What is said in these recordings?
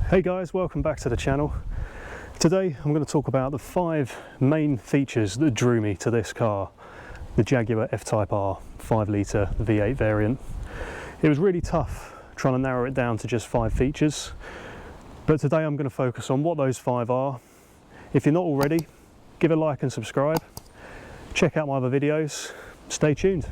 Hey guys, welcome back to the channel. Today I'm going to talk about the 5 main features that drew me to this car, the Jaguar F Type R 5 litre V8 variant. It was really tough trying to narrow it down to just 5 features, but today I'm going to focus on what those 5 are. If you're not already, give a like and subscribe. Check out my other videos. Stay tuned.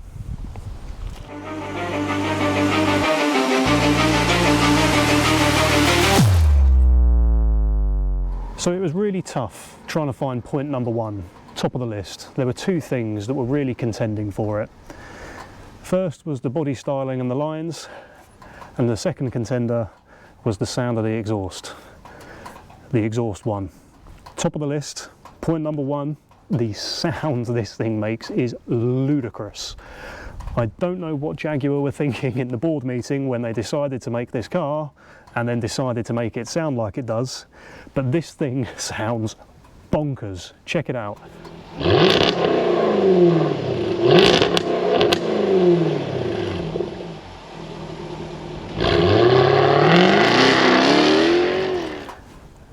So it was really tough trying to find point number 1, top of the list. There were 2 things that were really contending for it. First was the body styling and the lines, and the second contender was the sound of the exhaust one. Top of the list, point number 1, the sound this thing makes is ludicrous. I don't know what Jaguar were thinking in the board meeting when they decided to make this car and then decided to make it sound like it does, but this thing sounds bonkers. Check it out.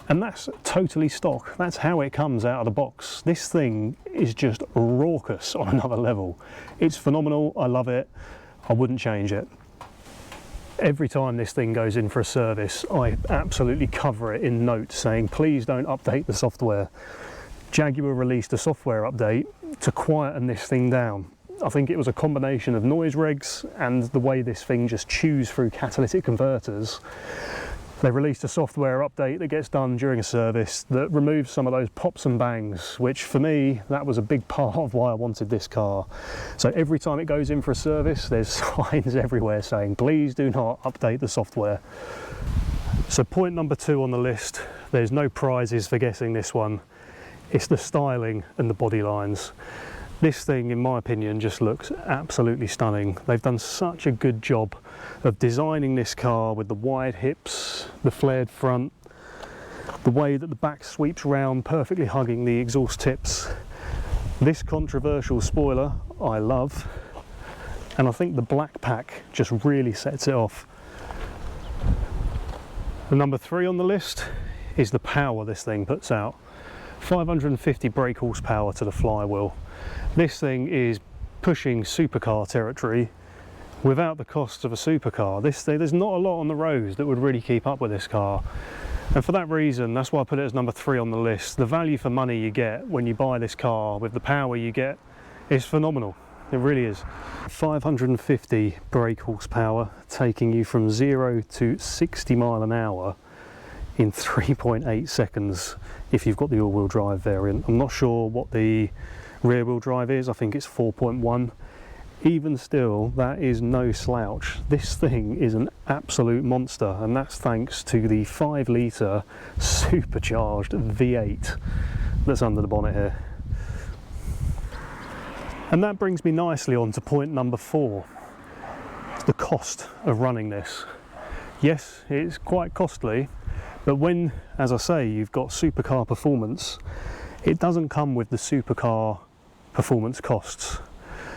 And that's totally stock. That's how it comes out of the box. This thing is just raucous on another level. It's phenomenal. I love it. I wouldn't change it. Every time this thing goes in for a service, I absolutely cover it in notes saying, please don't update the software. Jaguar released a software update to quieten this thing down. I think it was a combination of noise regs and the way this thing just chews through catalytic converters. They released a software update that gets done during a service that removes some of those pops and bangs, which for me, that was a big part of why I wanted this car. So every time it goes in for a service, there's signs everywhere saying, please do not update the software. So point number 2 on the list, there's no prizes for guessing this one. It's the styling and the body lines. This thing, in my opinion, just looks absolutely stunning. They've done such a good job of designing this car with the wide hips, the flared front, the way that the back sweeps round, perfectly hugging the exhaust tips. This controversial spoiler, I love, and I think the black pack just really sets it off. The number 3 on the list is the power this thing puts out. 550 brake horsepower to the flywheel. This thing is pushing supercar territory without the cost of a supercar. There's not a lot on the roads that would really keep up with this car, and for that reason, that's why I put it as number 3 on the list. The value for money you get when you buy this car with the power you get is phenomenal. It really is. 550 brake horsepower, taking you from 0 to 60 mile an hour in 3.8 seconds if you've got the all-wheel drive variant. I'm not sure what the rear-wheel drive is. I think it's 4.1. Even still, that is no slouch. This thing is an absolute monster, and that's thanks to the 5 litre supercharged V8 that's under the bonnet here. And that brings me nicely on to point number 4, the cost of running this. Yes, it's quite costly, but when, as I say, you've got supercar performance, it doesn't come with the supercar performance costs.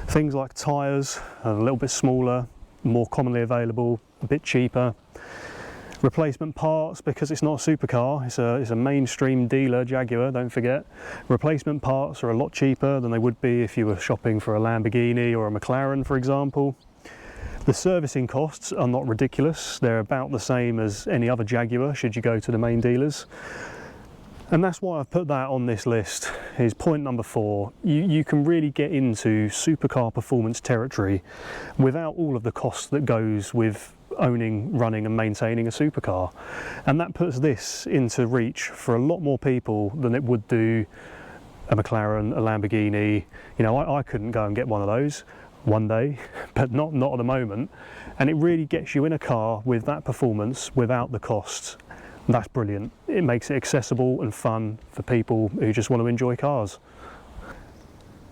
Things like tyres are a little bit smaller, more commonly available, a bit cheaper. Replacement parts, because it's not a supercar, it's a mainstream dealer, Jaguar, don't forget. Replacement parts are a lot cheaper than they would be if you were shopping for a Lamborghini or a McLaren, for example. The servicing costs are not ridiculous. They're about the same as any other Jaguar should you go to the main dealers. And that's why I've put that on this list, is point number 4. You can really get into supercar performance territory without all of the cost that goes with owning, running and maintaining a supercar. And that puts this into reach for a lot more people than it would do a McLaren, a Lamborghini. You know, I couldn't go and get one of those one day, but not at the moment. And it really gets you in a car with that performance without the costs. That's brilliant. It makes it accessible and fun for people who just want to enjoy cars.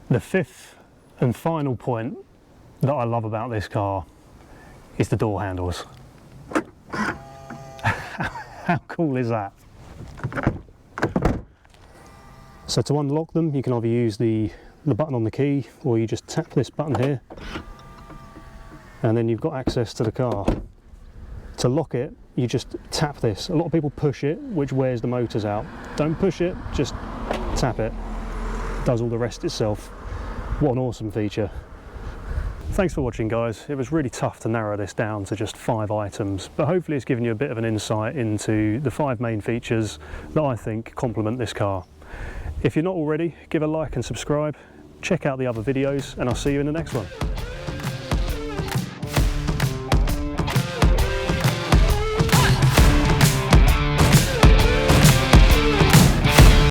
The 5th and final point that I love about this car is the door handles. How cool is that? So to unlock them, you can either use the button on the key, or you just tap this button here and then you've got access to the car. To lock it, you just tap this. A lot of people push it, which wears the motors out. Don't push it, just tap it. It does all the rest itself. What an awesome feature. Thanks for watching, guys. It was really tough to narrow this down to just 5 items, but hopefully it's given you a bit of an insight into the 5 main features that I think complement this car. If you're not already, give a like and subscribe. Check out the other videos, and I'll see you in the next one.